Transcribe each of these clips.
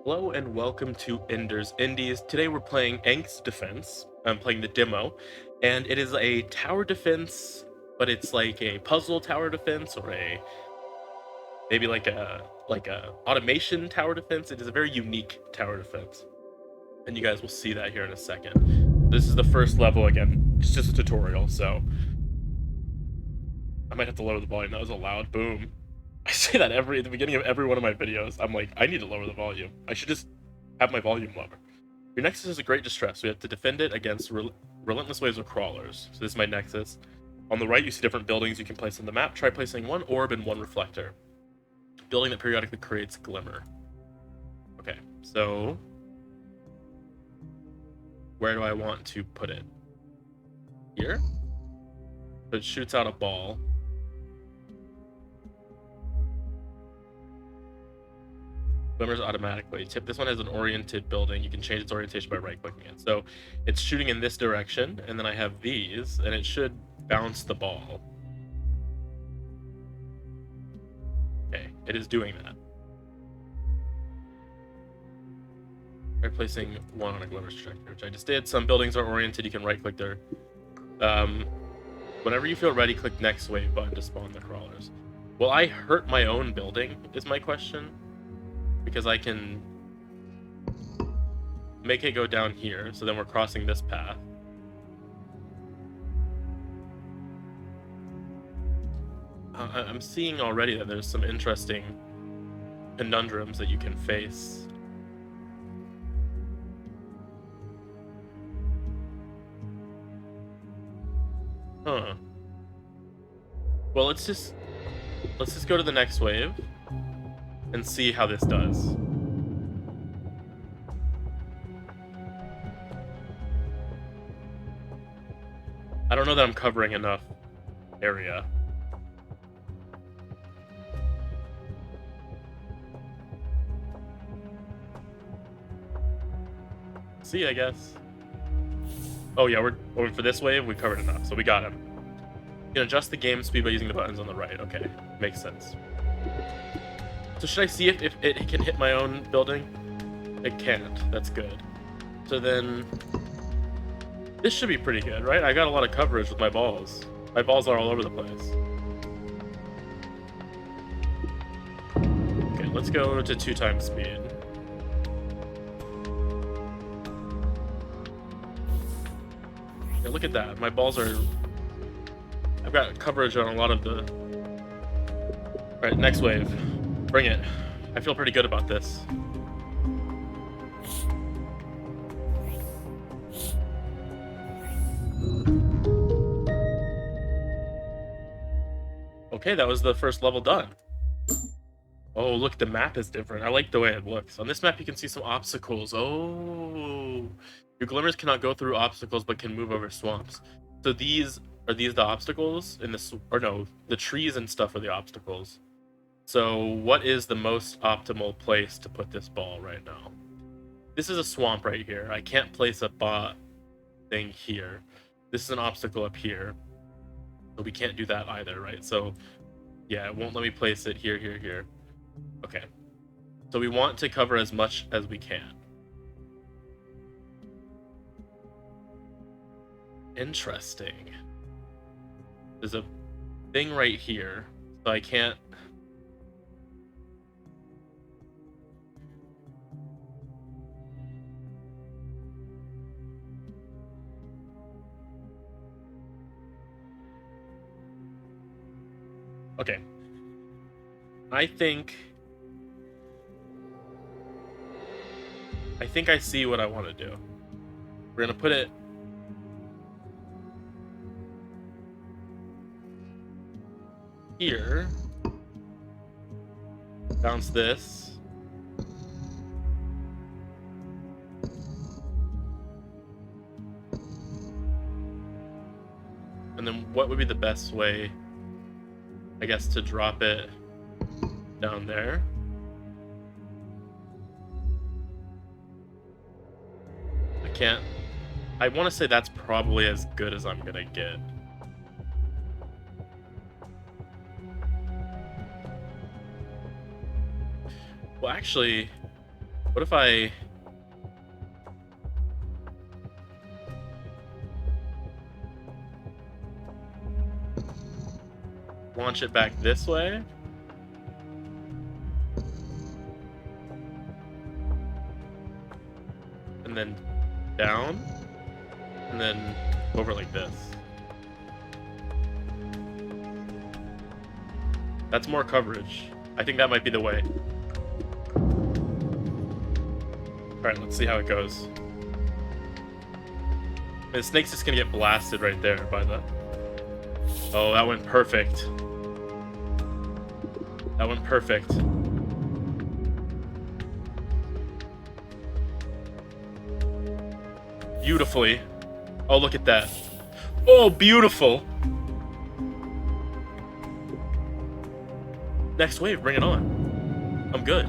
Hello and welcome to Ender's Indies. Today we're playing Ank's Defense. I'm playing the demo, and it is a tower defense, but it's like a puzzle tower defense or a maybe like a automation tower defense. It is a very unique tower defense, and you guys will see that here in a second. This is the first level again. It's just a tutorial, so I might have to lower the volume. That was a loud boom. I say that at the beginning of every one of my videos. I'm like, I need to lower the volume. I should just have my volume lower. Your nexus is a great distress. We have to defend it against relentless waves of crawlers. So this is my nexus. On the right, you see different buildings you can place on the map. Try placing one orb and one reflector. Building that periodically creates glimmer. Okay, so where do I want to put it? Here? So it shoots out a ball. Glimmers automatically. Tip, this one has an oriented building. You can change its orientation by right-clicking it. So it's shooting in this direction, and then I have these, and it should bounce the ball. Okay, it is doing that. Replacing one on a glimmer's trajectory, which I just did. Some buildings are oriented. You can right-click there. Whenever you feel ready, click next wave button to spawn the crawlers. Will I hurt my own building, is my question. Because I can make it go down here, so then we're crossing this path. I'm seeing already that there's some interesting conundrums that you can face. Huh. Well, let's just go to the next wave and see how this does. I don't know that I'm covering enough area. See, I guess. Oh yeah, we're going for this wave. We covered enough, so we got him. You can adjust the game speed by using the buttons on the right. Okay, makes sense. So should I see if it can hit my own building? It can't. That's good. So then this should be pretty good, right? I got a lot of coverage with my balls. My balls are all over the place. Okay, let's go to 2 times speed. Yeah, look at that. My balls are... I've got coverage on a lot of the... Alright, next wave. Bring it. I feel pretty good about this. Okay, that was the first level done. Oh, look, the map is different. I like the way it looks. On this map, you can see some obstacles. Oh, your glimmers cannot go through obstacles, but can move over swamps. So are these the obstacles in this, or no, the trees and stuff are the obstacles. So what is the most optimal place to put this ball right now? This is a swamp right here. I can't place a bot thing here. This is an obstacle up here. So we can't do that either, right? So yeah, it won't let me place it here, here, here. Okay. So we want to cover as much as we can. Interesting. There's a thing right here, so I can't... Okay. I think I see what I want to do. We're gonna put it here. Bounce this. And then what would be the best way, I guess, to drop it down there? I can't... I want to say that's probably as good as I'm gonna get. Well, actually, What if I... launch it back this way? And then down? And then over like this. That's more coverage. I think that might be the way. Alright, let's see how it goes. The snake's just gonna get blasted right there by the... Oh, that went perfect. That went perfect. Beautifully. Oh, look at that. Oh, beautiful. Next wave, bring it on. I'm good.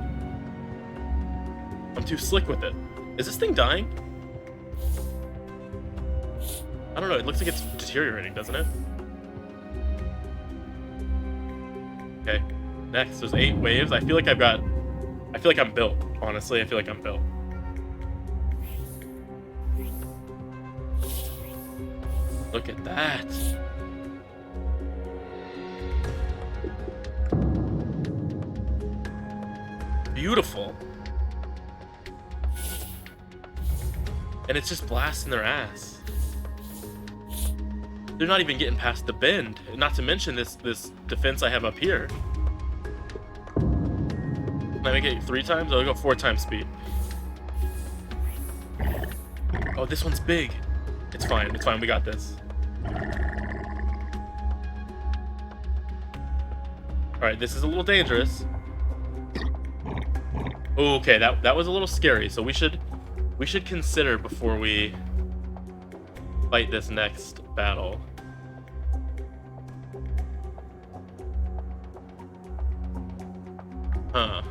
I'm too slick with it. Is this thing dying? I don't know, it looks like it's deteriorating, doesn't it? Okay, next, there's 8 waves. I feel like I'm built, honestly. I feel like I'm built. Look at that. Beautiful. And it's just blasting their ass. They're not even getting past the bend. Not to mention this defense I have up here. Can I make it 3 times? I'll go 4 times speed. Oh, this one's big. It's fine. It's fine. We got this. Alright, this is a little dangerous. Oh, okay, that was a little scary, so we should consider before we fight this next battle. Huh.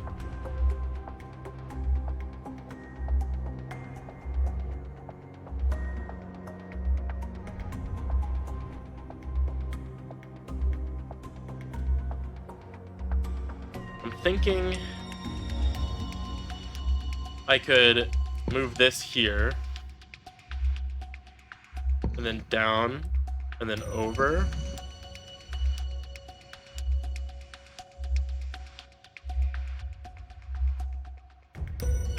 I'm thinking I could move this here, and then down, and then over.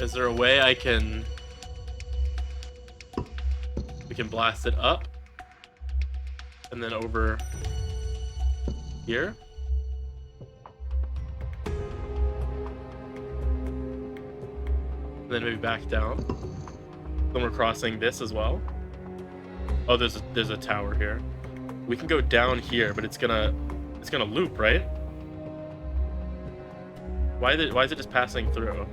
Is there a way we can blast it up, and then over here? And then maybe back down. Then we're crossing this as well. Oh, there's a tower here. We can go down here, but it's gonna loop, right? Why is it just passing through?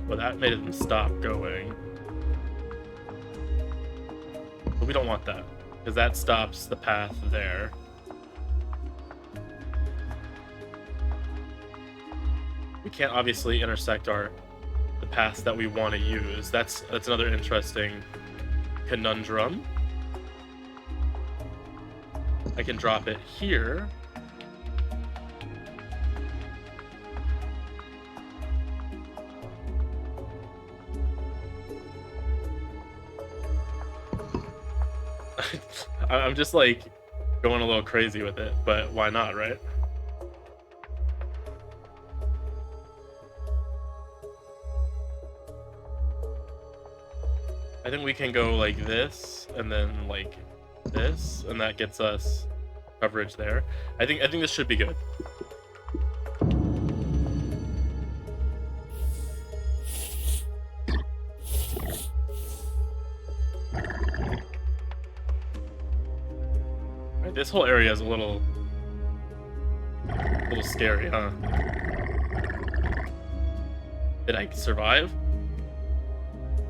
Well, that made them stop going. But we don't want that, because that stops the path there. We can't obviously intersect the paths that we want to use. That's another interesting conundrum. I can drop it here. I'm just like going a little crazy with it, but why not, right? I think we can go like this and then like this, and that gets us coverage there. I think this should be good. This whole area is a little scary, huh? Did I survive?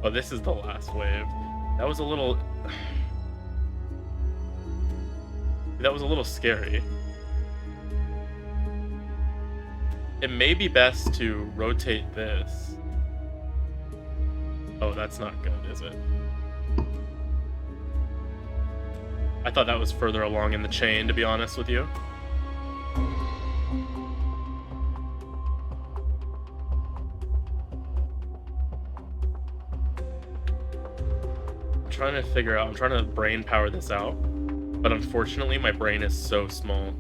Oh, this is the last wave. That was a little... That was a little scary. It may be best to rotate this. Oh, that's not good, is it? I thought that was further along in the chain, to be honest with you. I'm trying to brain power this out, but unfortunately my brain is so small.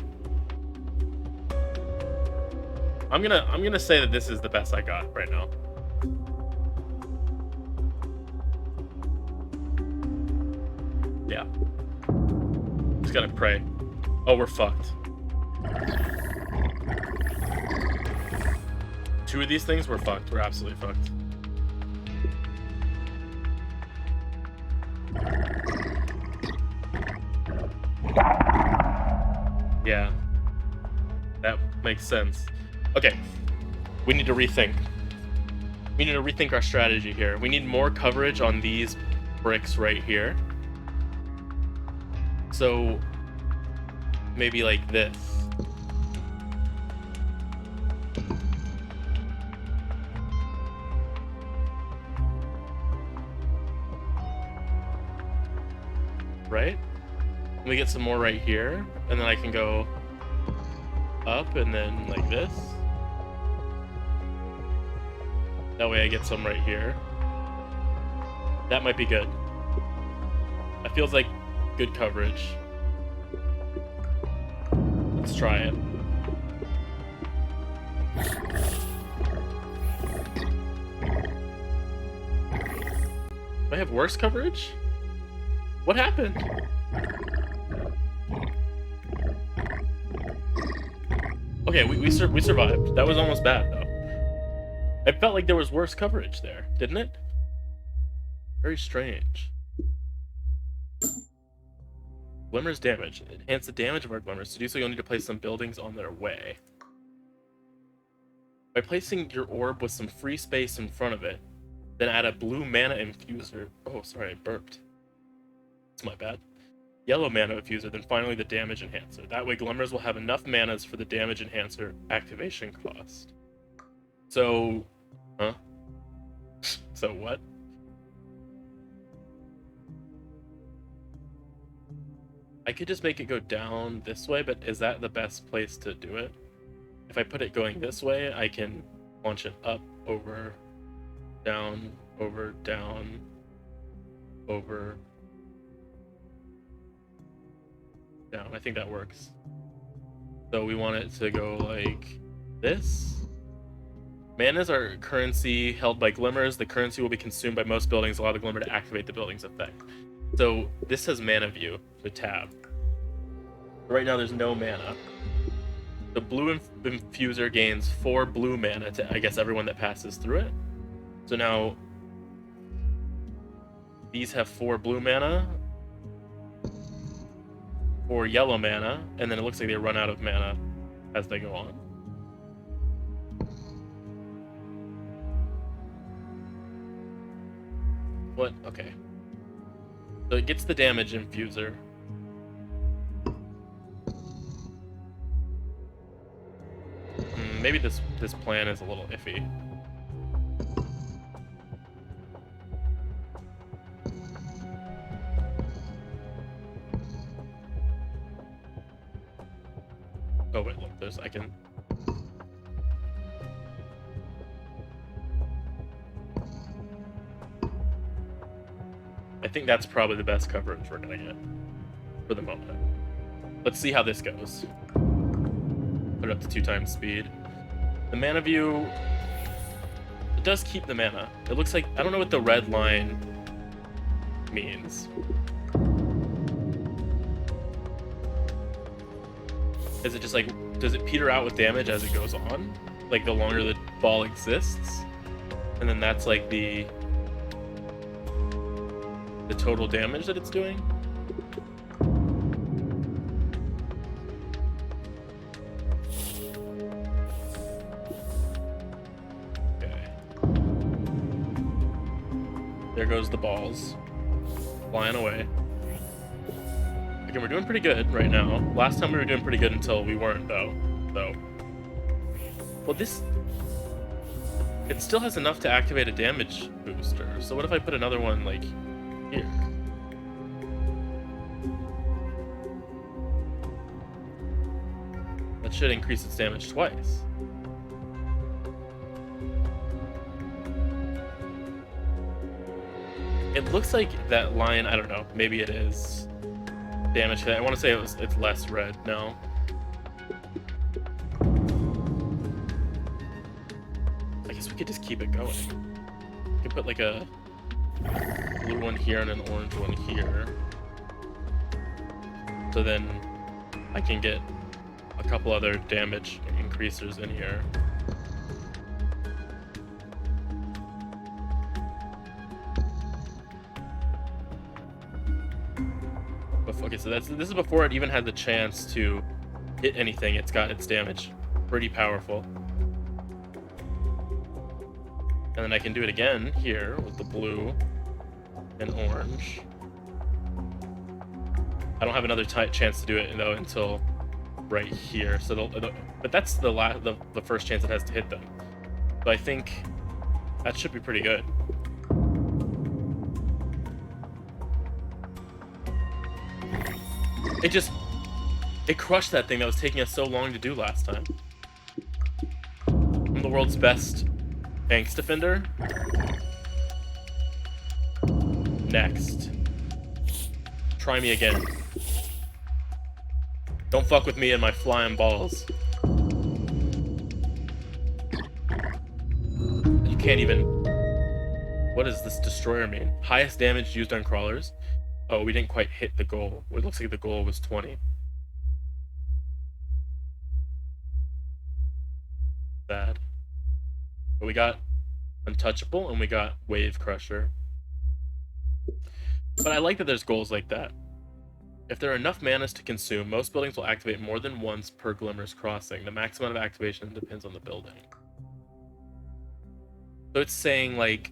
I'm gonna say that this is the best I got right now. Yeah. Just gotta pray. Oh, we're fucked. 2 of these things, we're fucked. We're absolutely fucked. Yeah. That makes sense. Okay. We need to rethink. We need to rethink our strategy here. We need more coverage on these bricks right here. So maybe like this. Right? Let me get some more right here, and then I can go up and then like this. That way I get some right here. That might be good. That feels like good coverage. Let's try it. Do I have worse coverage? What happened? Okay, we survived. That was almost bad, though. I felt like there was worse coverage there, didn't it? Very strange. Glimmers damage. Enhance the damage of our glimmers. To do so, you'll need to place some buildings on their way. By placing your orb with some free space in front of it, then add a blue mana infuser. Oh, sorry, I burped. It's my bad. Yellow mana infuser, then finally the damage enhancer. That way, Glimmers will have enough manas for the damage enhancer activation cost. So, huh? So what? I could just make it go down this way, but is that the best place to do it? If I put it going this way, I can launch it up, over, down, over, down, over, down. I think that works. So we want it to go like this. Manas are currency held by Glimmers. The currency will be consumed by most buildings. Allow the Glimmer to activate the building's effect. So this has mana view, the tab. Right now there's no mana. The blue infuser gains 4 blue mana to, I guess, everyone that passes through it. So now these have 4 blue mana, 4 yellow mana, and then it looks like they run out of mana as they go on. What? Okay. So it gets the damage infuser. Maybe this plan is a little iffy. Oh wait, look, I can. I think that's probably the best coverage we're gonna get for the moment. Let's see how this goes. Put it up to 2 times speed. The mana view, it does keep the mana. It looks like, I don't know what the red line means. Is it just like, does it peter out with damage as it goes on? Like the longer the ball exists? And then that's like the total damage that it's doing? There goes the balls. Flying away. Okay, we're doing pretty good right now. Last time we were doing pretty good until we weren't, though. Well, this... It still has enough to activate a damage booster. So what if I put another one, like, here? That should increase its damage twice. It looks like that line, I don't know, maybe it is damage. I want to say it's less red, no. I guess we could just keep it going. We could put like a blue one here and an orange one here. So then I can get a couple other damage increasers in here. Okay, so this is before it even had the chance to hit anything. It's got its damage. Pretty powerful. And then I can do it again here with the blue and orange. I don't have another chance to do it though until right here. So but that's the first chance it has to hit them. So I think that should be pretty good. It crushed that thing that was taking us so long to do last time. I'm the world's best Banks defender. Next. Try me again. Don't fuck with me and my flying balls. You can't even... What does this destroyer mean? Highest damage used on crawlers. Oh, we didn't quite hit the goal. It looks like the goal was 20. Bad. But we got Untouchable and we got Wave Crusher. But I like that there's goals like that. If there are enough manas to consume, most buildings will activate more than once per Glimmer's Crossing. The maximum of activation depends on the building. So it's saying, like,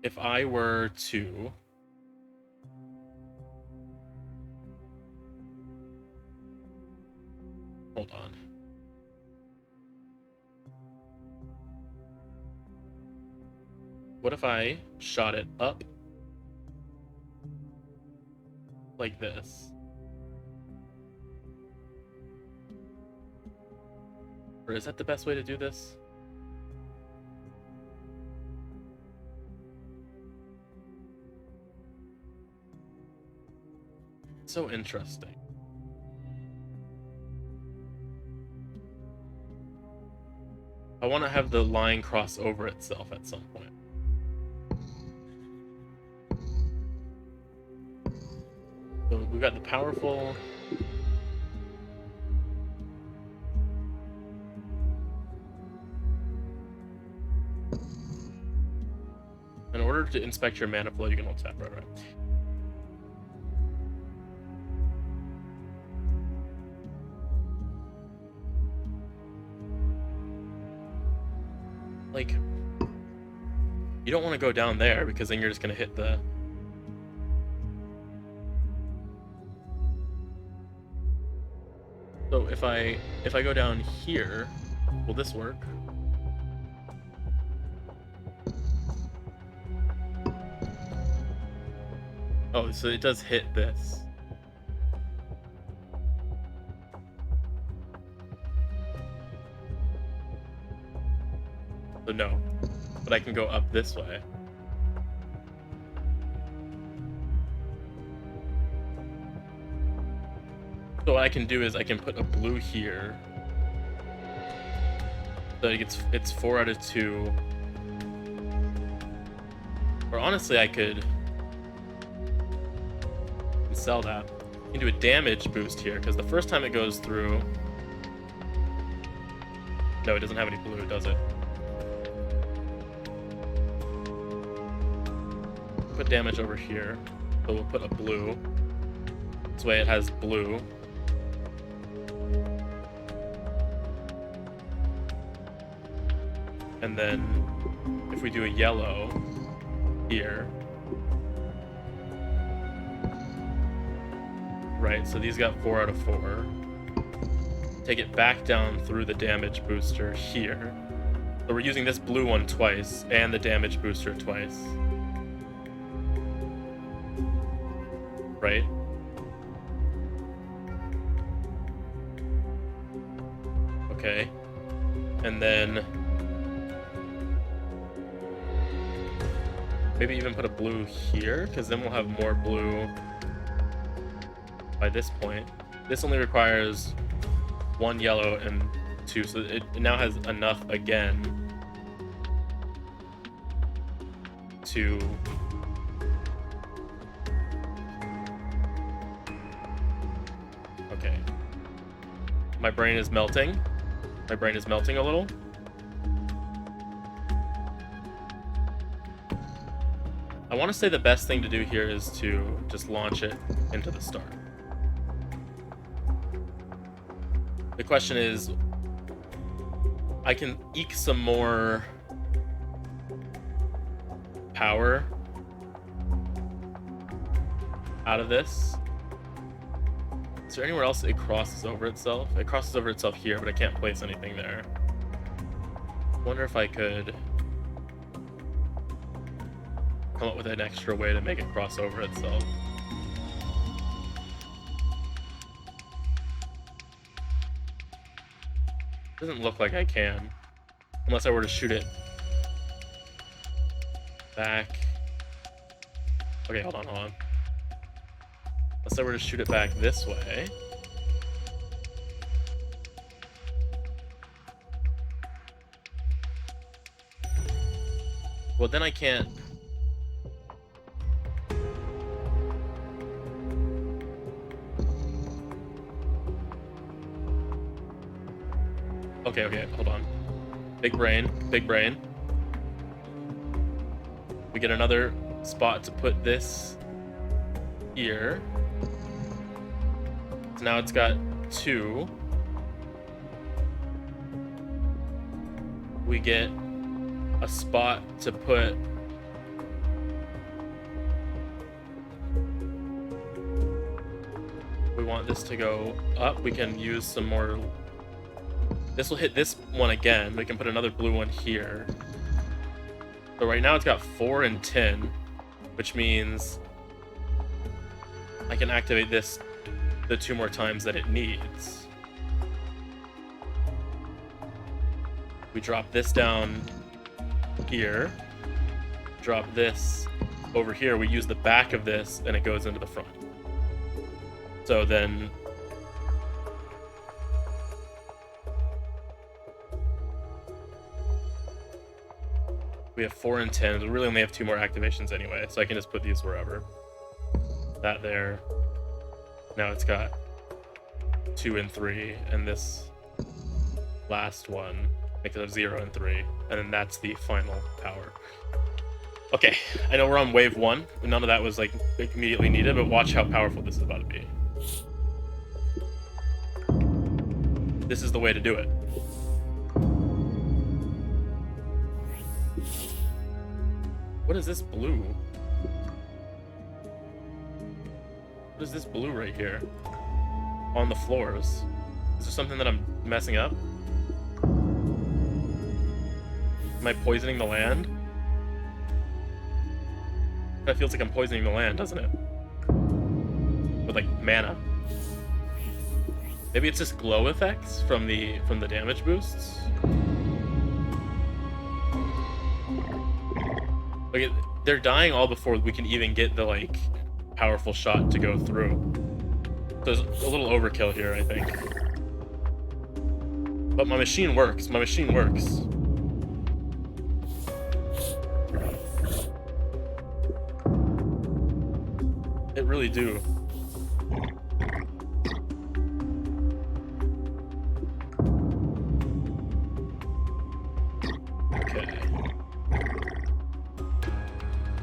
if I were to... Hold on. What if I shot it up like this? Or is that the best way to do this? So interesting. I want to have the line cross over itself at some point. So we've got the powerful... In order to inspect your mana flow, you can hold tap, right? Like, you don't want to go down there because then you're just going to hit the... So if I go down here, will this work? Oh, so it does hit this. So no, but I can go up this way. So what I can do is I can put a blue here. So it's 4 out of 2. Or honestly, I could sell that. You can do a damage boost here, because the first time it goes through... No, it doesn't have any blue, does it? Put damage over here. So we'll put a blue. This way it has blue. And then if we do a yellow here, right, so these got 4 out of 4. Take it back down through the damage booster here. So we're using this blue one twice, and the damage booster twice. Right? Okay. And then maybe even put a blue here, because then we'll have more blue by this point. This only requires 1 yellow and 2, so it now has enough again to okay. My brain is melting. My brain is melting a little. I want to say the best thing to do here is to just launch it into the start. The question is, I can eke some more power out of this. Is there anywhere else it crosses over itself? It crosses over itself here, but I can't place anything there. I wonder if I could come up with an extra way to make it cross over itself. Doesn't look like I can, unless I were to shoot it back. Okay, hold on. Unless I were to shoot it back this way. Well, then I can't. Okay, hold on. Big brain. We get another spot to put this here. So now it's got 2. We get a spot to put we want this to go up. We can use some more. This will hit this one again. We can put another blue one here. So right now it's got 4 and 10, which means I can activate this the 2 more times that it needs. We drop this down here. Drop this over here. We use the back of this and it goes into the front. So then we have 4 and 10. We really only have 2 more activations anyway, so I can just put these wherever. That there. Now it's got 2 and 3, and this last one makes it a 0 and 3, and then that's the final power. Okay, I know we're on wave 1. None of that was like immediately needed, but watch how powerful this is about to be. This is the way to do it. What is this blue? What is this blue right here? On the floors. Is there something that I'm messing up? Am I poisoning the land? That feels like I'm poisoning the land, doesn't it? With like mana. Maybe it's just glow effects from the damage boosts. Like they're dying all before we can even get the like powerful shot to go through. So there's a little overkill here, I think. But my machine works. My machine works. It really do.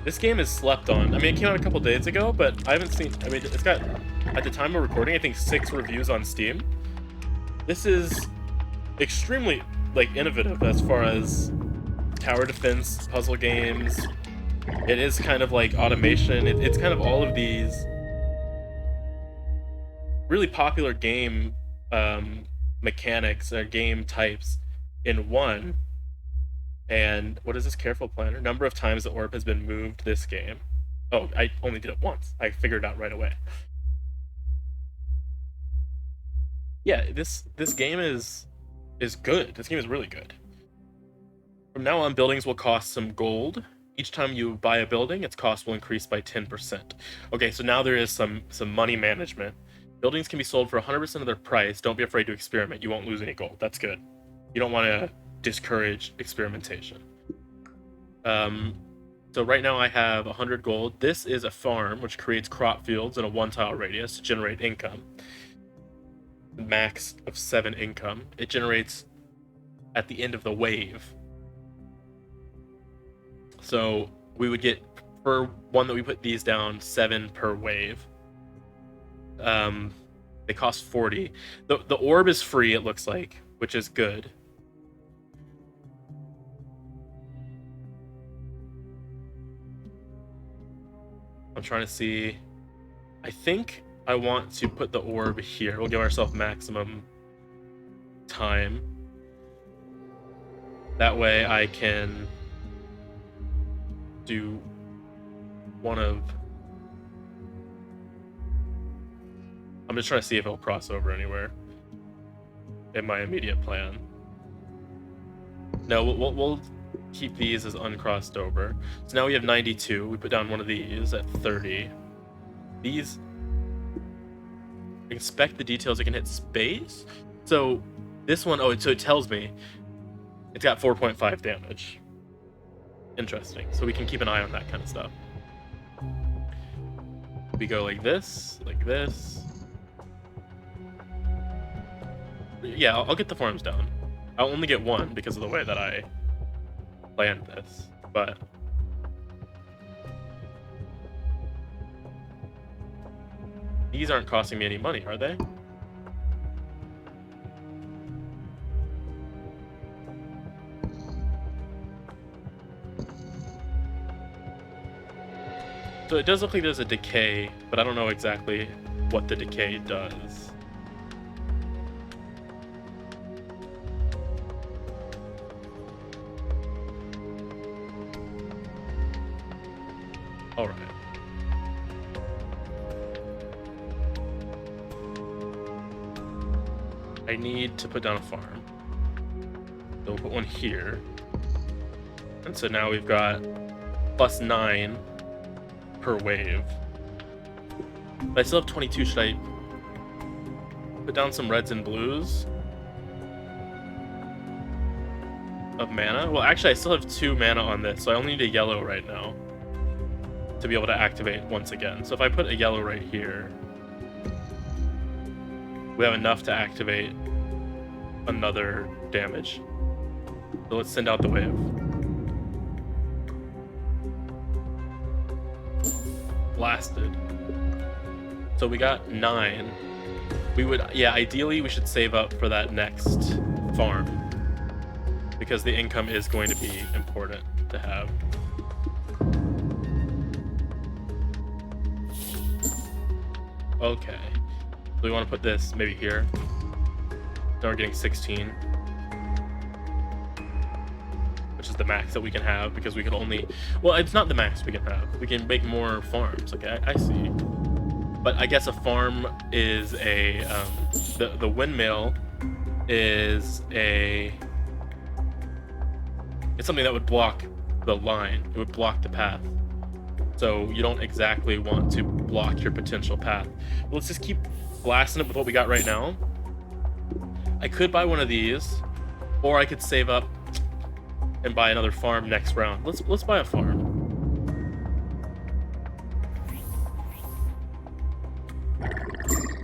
This game is slept on. I mean, it came out a couple days ago, but I haven't seen. I mean, it's got, at the time of recording, I think 6 reviews on Steam. This is extremely like innovative as far as tower defense puzzle games. It is kind of like automation. It's kind of all of these really popular game mechanics or game types in one. And what is this careful planner? Number of times the orb has been moved this game. Oh, I only did it once. I figured it out right away. Yeah, this game is good. This game is really good. From now on, buildings will cost some gold. Each time you buy a building, its cost will increase by 10%. Okay, so now there is some money management. Buildings can be sold for 100% of their price. Don't be afraid to experiment. You won't lose any gold. That's good. You don't want to discourage experimentation. So right now I have 100 gold. This is a farm which creates crop fields in a 1-tile radius to generate income. Max of 7 income. It generates at the end of the wave. So we would get, for one that we put these down, 7 per wave. They cost 40. The orb is free, it looks like, which is good. I'm trying to see. I think I want to put the orb here. We'll give ourselves maximum time. That way I can do one of... I'm just trying to see if it'll cross over anywhere in my immediate plan. No, we'll keep these as uncrossed over. So now we have 92. We put down one of these at 30. These... Inspect the details. It can hit space. So this one, so it tells me it's got 4.5 damage. Interesting. So we can keep an eye on that kind of stuff. We go like this, like this. Yeah, I'll get the farms down. I'll only get one because of the way that I planned this, but these aren't costing me any money, are they? So it does look like there's a decay, but I don't know exactly what the decay does. All right. I need to put down a farm. So we'll put one here. And so now we've got +9 per wave. But I still have 22. Should I put down some reds and blues of mana? Well, actually, I still have 2 mana on this, so I only need a yellow right now to be able to activate once again. So if I put a yellow right here, we have enough to activate another damage. So let's send out the wave. Blasted. So we got 9. We would, ideally we should save up for that next farm, because the income is going to be important to have. Okay. So we want to put this maybe here. Now we're getting 16. Which is the max that we can have, because we can only... Well, it's not the max we can have. We can make more farms. Okay, I see. But I guess a farm is a... the windmill is a... It's something that would block the line. It would block the path. So you don't exactly want to block your potential path. But let's just keep blasting it with what we got right now. I could buy one of these, or I could save up and buy another farm next round. Let's buy a farm.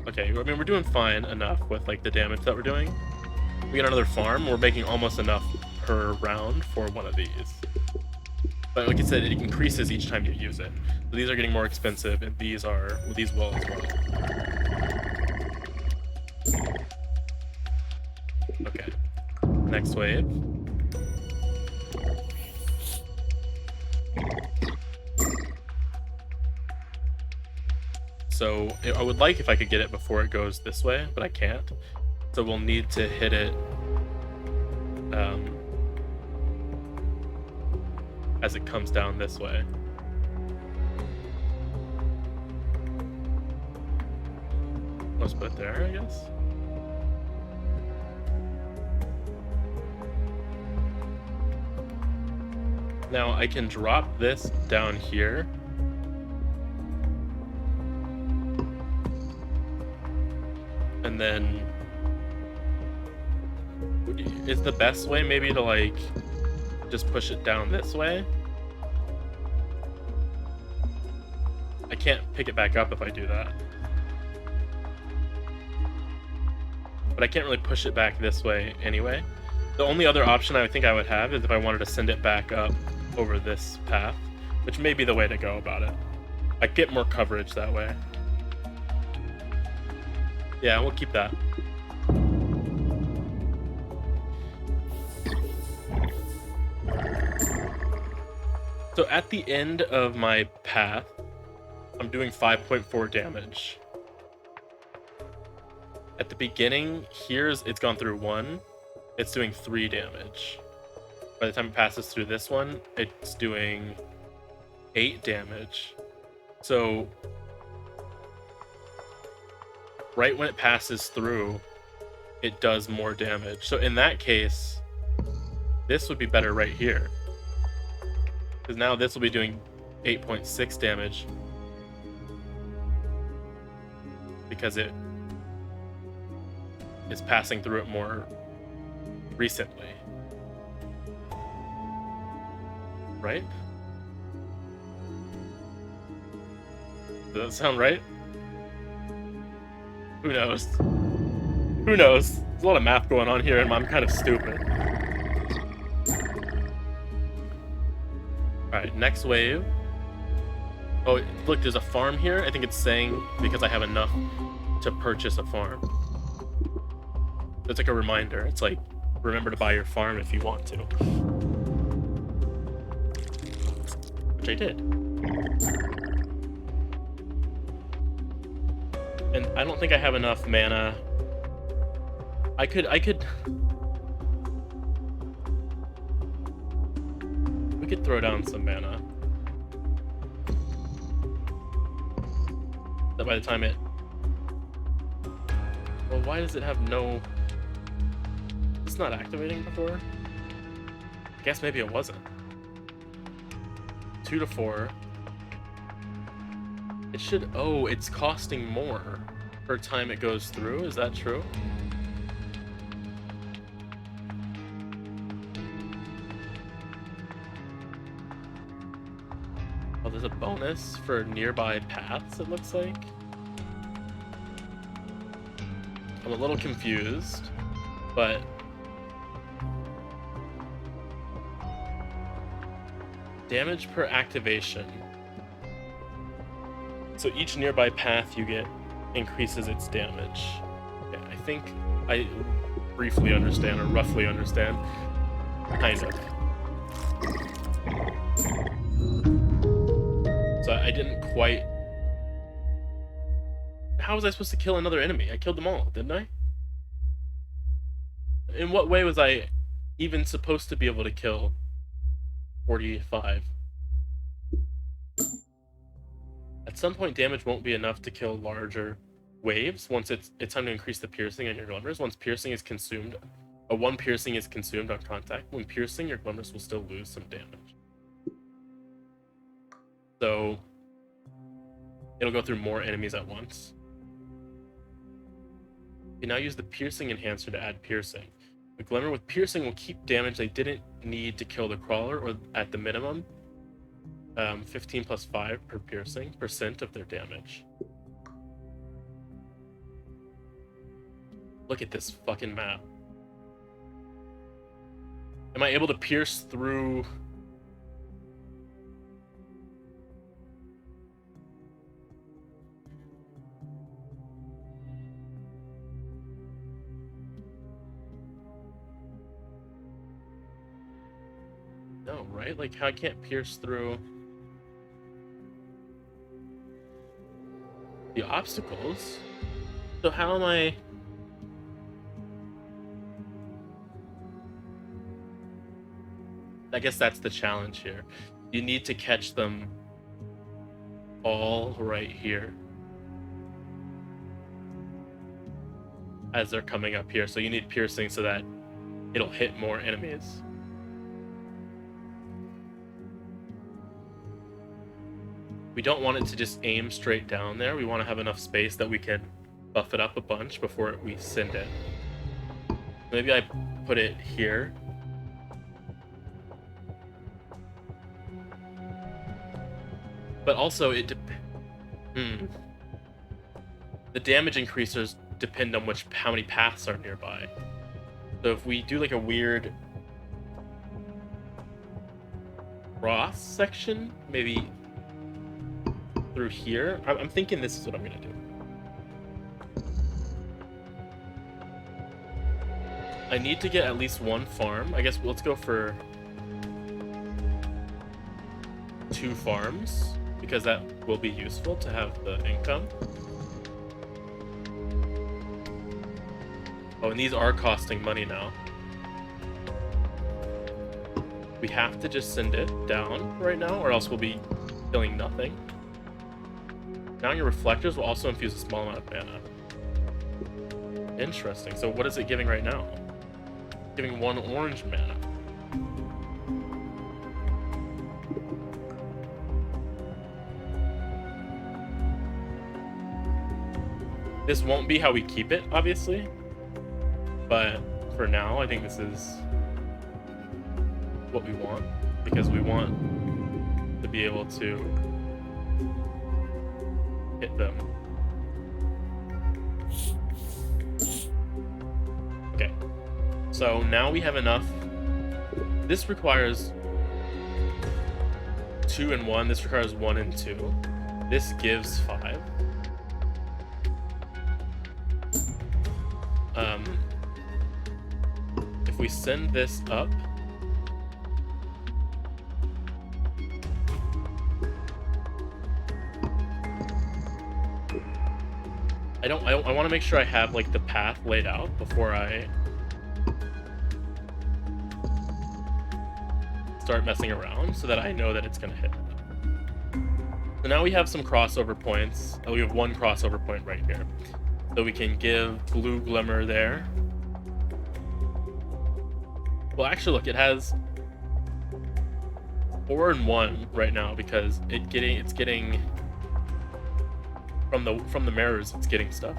Okay, I mean, we're doing fine enough with like the damage that we're doing. We get another farm. We're making almost enough per round for one of these. But like I said, it increases each time you use it. So these are getting more expensive, and these are, well, these will as well. Okay. Next wave. So I would like if I could get it before it goes this way, but I can't. So we'll need to hit it as it comes down this way. Let's put it there, I guess. Now I can drop this down here. And then is the best way maybe to like just push it down this way? I can't pick it back up if I do that. But I can't really push it back this way anyway. The only other option I think I would have is if I wanted to send it back up over this path, which may be the way to go about it. I get more coverage that way. Yeah, we'll keep that. So at the end of my path, I'm doing 5.4 damage. At the beginning, it's gone through 1. It's doing 3 damage. By the time it passes through this one, it's doing 8 damage. So right when it passes through, it does more damage. So in that case, this would be better right here. Because now this will be doing 8.6 damage. Because it is passing through it more recently. Right? Does that sound right? Who knows? Who knows? There's a lot of math going on here and I'm kind of stupid. Alright, next wave. Oh, look, there's a farm here. I think it's saying because I have enough to purchase a farm. It's like a reminder. It's like, remember to buy your farm if you want to. Which I did. And I don't think I have enough mana. I could... We could throw down some mana. That by the time it... Well, why does it have no... It's not activating before? I guess maybe it wasn't. 2 to 4. It should... Oh, it's costing more per time it goes through. Is that true? Oh, there's a bonus for nearby paths, it looks like. I'm a little confused, but... Damage per activation. So each nearby path you get increases its damage. Okay, I think I briefly understand, or roughly understand. Kind of. So I didn't quite... How was I supposed to kill another enemy? I killed them all, didn't I? In what way was I even supposed to be able to kill 45? At some point, damage won't be enough to kill larger waves. Once it's time to increase the piercing on your glimmers. Once piercing is consumed, one piercing is consumed on contact. When piercing, your glimmers will still lose some damage. So it'll go through more enemies at once. You now use the piercing enhancer to add piercing. The glimmer with piercing will keep damage they didn't need to kill the crawler, or at the minimum, 15 plus 5 per piercing % of their damage. Look at this fucking map. Am I able to pierce through? No, right? Like, I can't pierce through the obstacles. So how am I... I guess that's the challenge here. You need to catch them all right here as they're coming up here. So you need piercing so that it'll hit more enemies. We don't want it to just aim straight down there. We want to have enough space that we can buff it up a bunch before we send it. Maybe I put it here. But also it the damage increasers depend on how many paths are nearby. So if we do like a weird cross section, maybe through here, I'm thinking this is what I'm gonna do. I need to get at least one farm. I guess let's go for 2 farms, because that will be useful to have the income. Oh, and these are costing money now. We have to just send it down right now, or else we'll be killing nothing. Now your reflectors will also infuse a small amount of mana. Interesting. So what is it giving right now? Giving 1 orange mana. This won't be how we keep it, obviously. But for now, I think this is what we want. Because we want to be able to hit them. Okay. So now we have enough. This requires 2 and 1. This requires 1 and 2. This gives 5. If we send this up, I want to make sure I have like the path laid out before I start messing around, so that I know that it's gonna hit. So now we have some crossover points. We have 1 crossover point right here. So we can give Blue Glimmer there. Well, actually, look, it has 4 and 1 right now, because it's getting from the mirrors, it's getting stuff.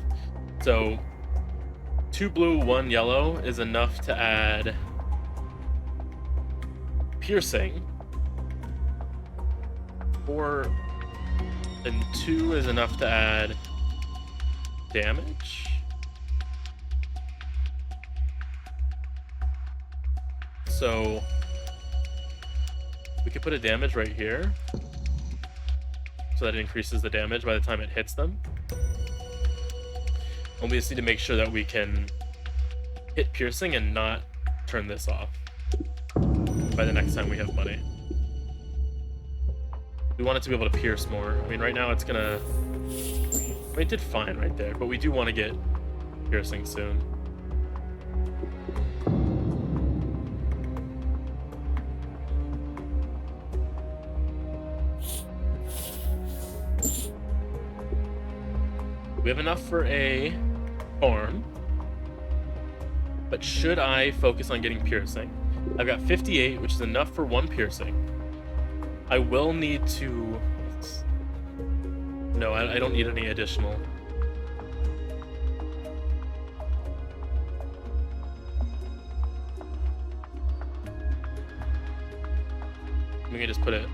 So 2 blue, 1 yellow is enough to add piercing. 4 and 2 is enough to add damage. So we could put a damage right here, so that it increases the damage by the time it hits them. And we just need to make sure that we can hit piercing and not turn this off by the next time we have money. We want it to be able to pierce more. I mean, right now it's gonna... I mean, it did fine right there, but we do want to get piercing soon. We have enough for a farm, but should I focus on getting piercing? I've got 58, which is enough for 1 piercing. I will need to... No, I don't need any additional. We can just put it...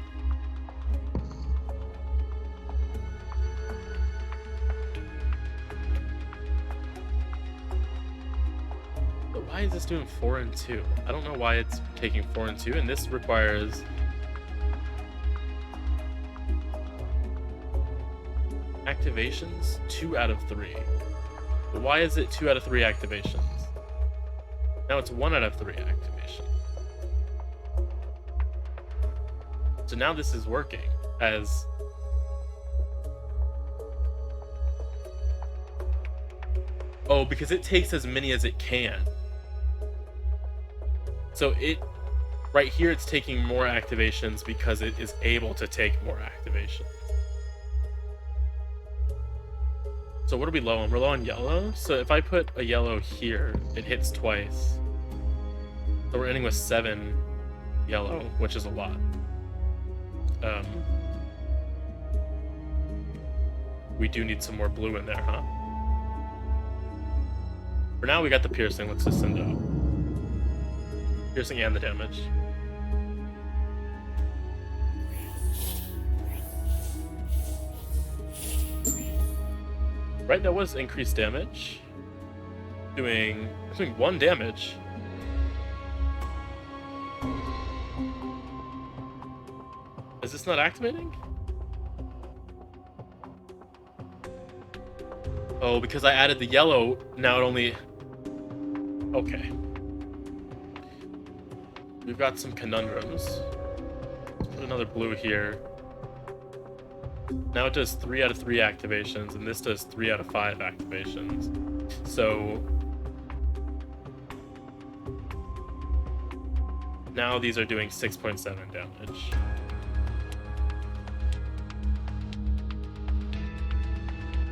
But why is this doing 4 and 2? I don't know why it's taking 4 and 2, and this requires... activations 2 out of 3. But why is it 2 out of 3 activations? Now it's 1 out of 3 activation. So now this is working as... Oh, because it takes as many as it can. So Right here, it's taking more activations because it is able to take more activations. So what are we low on? We're low on yellow. So if I put a yellow here, it hits twice. So we're ending with 7 yellow, which is a lot. We do need some more blue in there, huh? For now, we got the piercing. Let's just send it out. Piercing and the damage. Right, that was increased damage. Doing 1 damage. Is this not activating? Oh, because I added the yellow, now it only... Okay. We've got some conundrums. Let's put another blue here. Now it does 3 out of 3 activations, and this does 3 out of 5 activations. So... now these are doing 6.7 damage.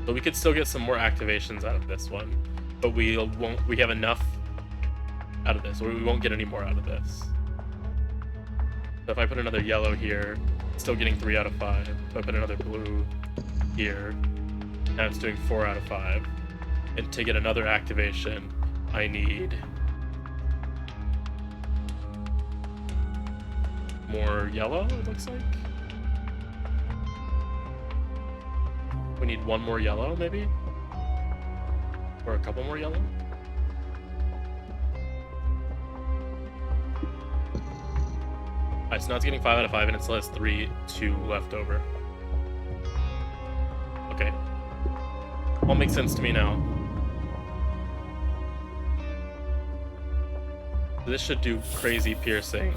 So we could still get some more activations out of this one, but we have enough out of this, or we won't get any more out of this. So if I put another yellow here, it's still getting 3 out of 5. If I put another blue here, now it's doing 4 out of 5. And to get another activation, I need more yellow, it looks like. We need 1 more yellow, maybe? Or a couple more yellow? Alright, so now it's getting 5 out of 5, and it still has 2 left over. Okay. All makes sense to me now. This should do crazy piercing.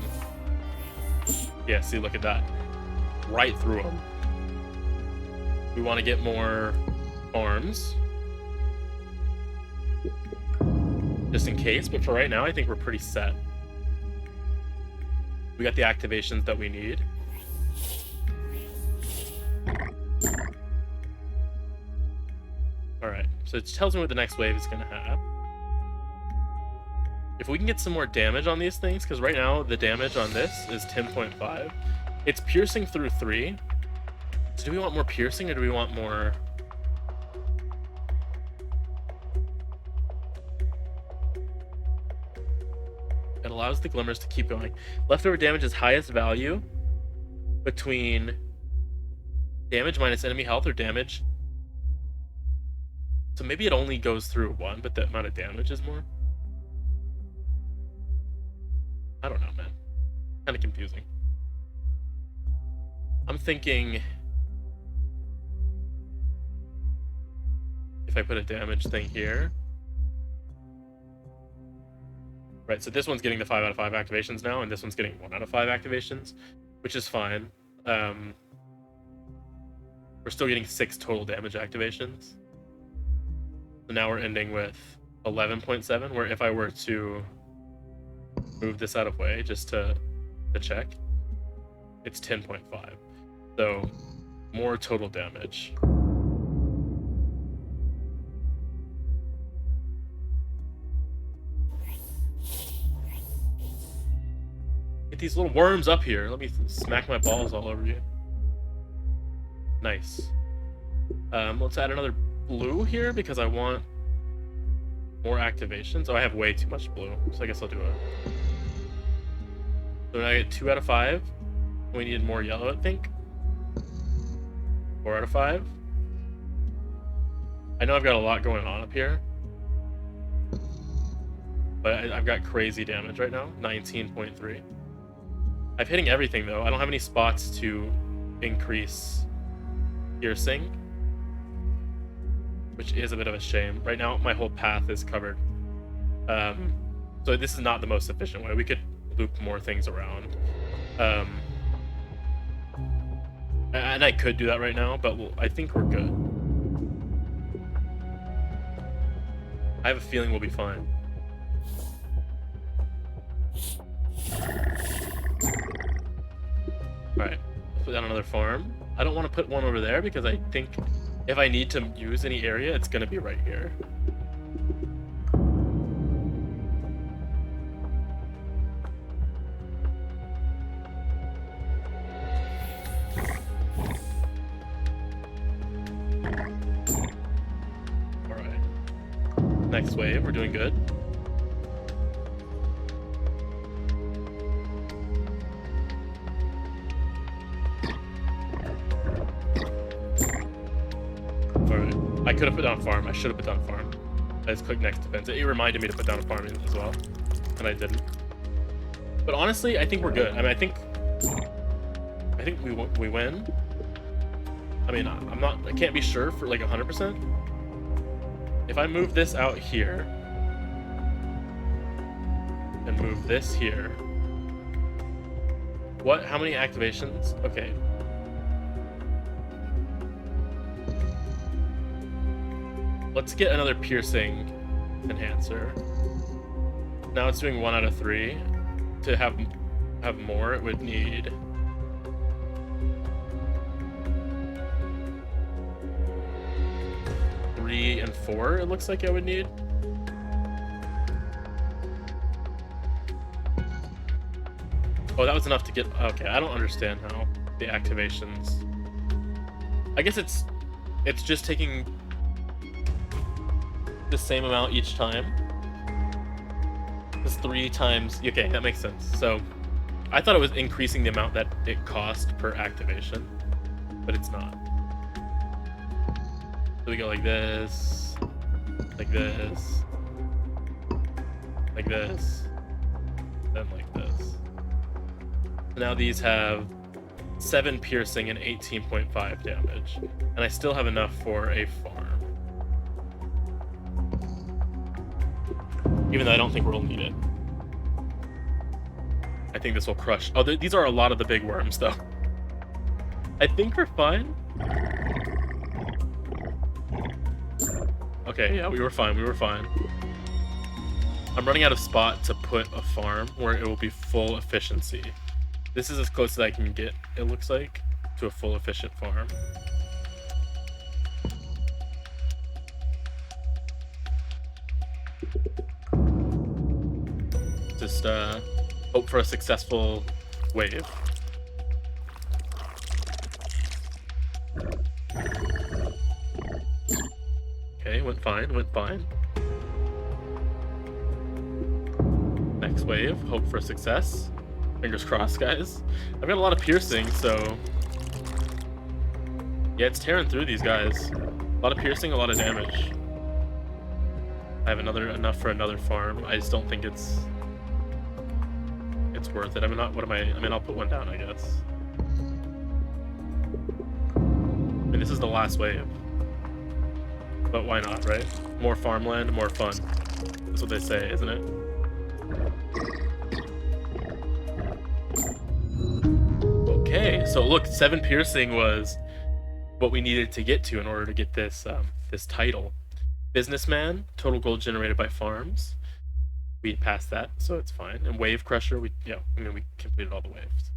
Yeah, see, look at that. Right through them. We want to get more arms. Just in case, but for right now, I think we're pretty set. We got the activations that we need. Alright, so it tells me what the next wave is going to have. If we can get some more damage on these things, because right now the damage on this is 10.5. It's piercing through 3. So do we want more piercing, or do we want more... It allows the glimmers to keep going. Leftover damage is highest value between damage minus enemy health or damage. So maybe it only goes through 1, but the amount of damage is more. I don't know, man. Kind of confusing. I'm thinking... if I put a damage thing here... Right, so this one's getting the 5 out of 5 activations now, and this one's getting 1 out of 5 activations, which is fine. We're still getting 6 total damage activations. So now we're ending with 11.7, where if I were to move this out of way just to check, it's 10.5. So more total damage. Get these little worms up here. Let me smack my balls all over you. Nice. Let's add another blue here because I want more activations. Oh, I have way too much blue, so I guess I'll do it. So now I get 2 out of 5. We needed more yellow, I think. 4 out of 5. I know I've got a lot going on up here, but I've got crazy damage right now. 19.3. I'm hitting everything though. I don't have any spots to increase piercing, which is a bit of a shame. Right now, my whole path is covered. So this is not the most efficient way. We could loop more things around. And I could do that right now, but I think we're good. I have a feeling we'll be fine. Alright, let's put down another farm. I don't want to put one over there because I think if I need to use any area, it's going to be right here. Alright. Next wave, we're doing good. I could have put down farm. I should have put down farm. I just clicked next defense. It reminded me to put down a farm as well, and I didn't. But honestly, I think we're good. I mean, I think we win. I mean, I can't be sure for like 100%. If I move this out here and move this here, what? How many activations? Okay. Let's get another piercing enhancer. Now it's doing 1 out of 3. To have more, it would need 3 and 4. It looks like I would need. Oh, that was enough to get. Okay, I don't understand how the activations. I guess it's just taking the same amount each time. It's 3 times. Okay, that makes sense. So I thought it was increasing the amount that it cost per activation, but it's not. So we go like this, like this, like this, then like this. Now these have 7 piercing and 18.5 damage, and I still have enough for a farm. Even though I don't think we'll need it. I think this will crush. Oh, these are a lot of the big worms, though. I think we're fine. Okay, yeah, we were fine. We were fine. I'm running out of spot to put a farm where it will be full efficiency. This is as close as I can get, it looks like, to a full efficient farm. Just hope for a successful wave. Okay, went fine, went fine. Next wave, hope for success. Fingers crossed, guys. I've got a lot of piercing, so yeah, it's tearing through these guys. A lot of piercing, a lot of damage. I have enough for another farm. I just don't think it's worth it. I mean, I'll put one down, I guess. I mean, this is the last wave. But why not, right? More farmland, more fun. That's what they say, isn't it? Okay, so look, 7 piercing was what we needed to get to in order to get this this title. Businessman, total gold generated by farms. We passed that, so it's fine. And Wave Crusher, we completed all the waves.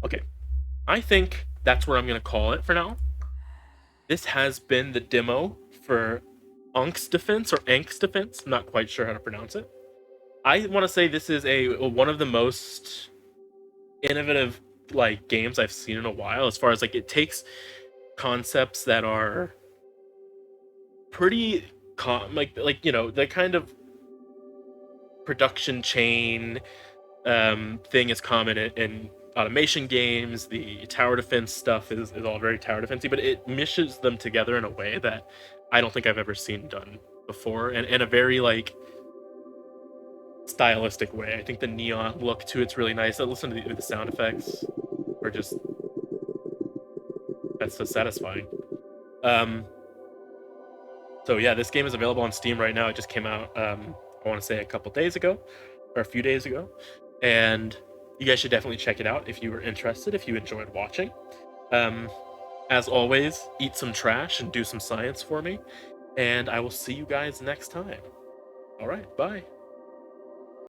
Okay, I think that's where I'm gonna call it for now. This has been the demo for Ank's Defense or Ank's Defense. I'm not quite sure how to pronounce it. I want to say this is one of the most innovative like games I've seen in a while. As far as like it takes concepts that are pretty like you know, the kind of production chain thing is common in automation games. The tower defense stuff is all very tower defensey, but it meshes them together in a way that I don't think I've ever seen done before, and in a very like stylistic way. I think the neon look to it's really nice. Listen to the sound effects are just, that's so satisfying. So yeah, this game is available on Steam right now. It just came out I want to say a couple days ago, or a few days ago, and you guys should definitely check it out if you were interested, if you enjoyed watching. As always, eat some trash and do some science for me, and I will see you guys next time. All right, bye.